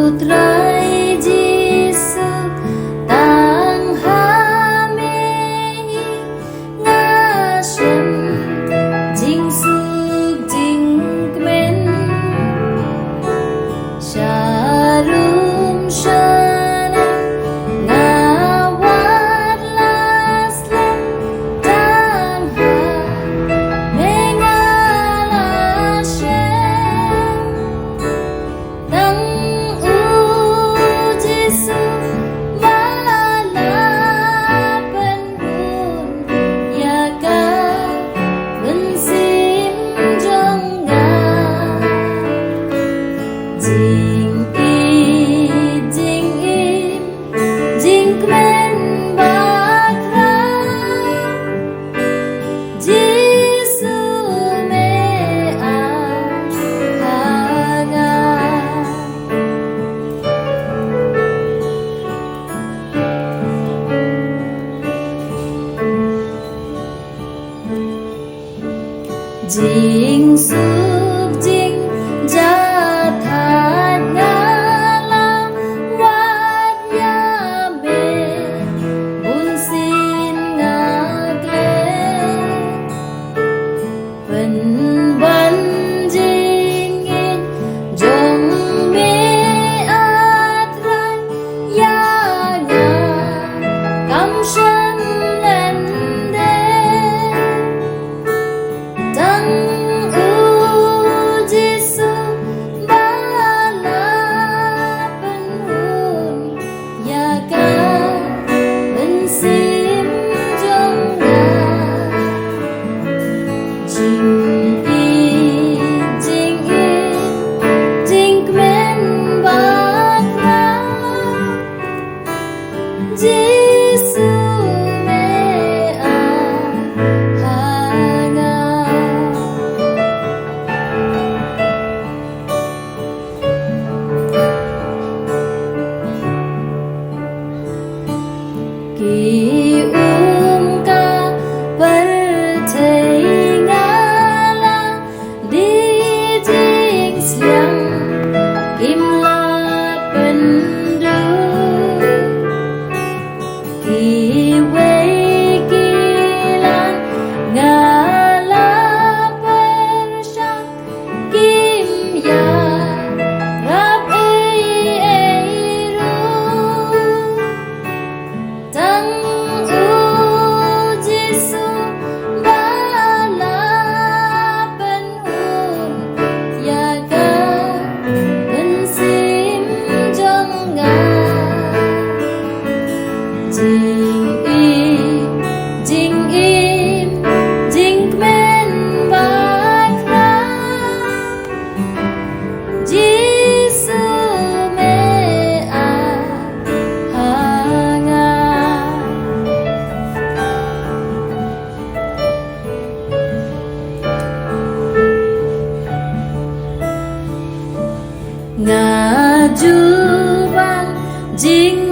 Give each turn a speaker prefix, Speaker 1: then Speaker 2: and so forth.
Speaker 1: Putrai Jisu tang hamehi ngasem jing suk jing kmen sharum shana ngawat laslam tang ha mengalashem tang Jisu malapan hun yaga bensim jongga jing im jing kmen bakra Jisu me hanga jing suk jing jathat ngalam wat yabe bun sin ngagle pen ban jing in jong me atrai yaga kam shan len tang Jisu malapan hun yaga bensim jongga jing jing kmen bakra Jisu me hanga ki ka perthei ngala di jing siang kim la pendu ki wei kilan ngala persyak kim ya rap ru tang Jisu malapan hun yaga bensim jongga jing im jing kmen bakra Jisu me hanga ngaju bang jing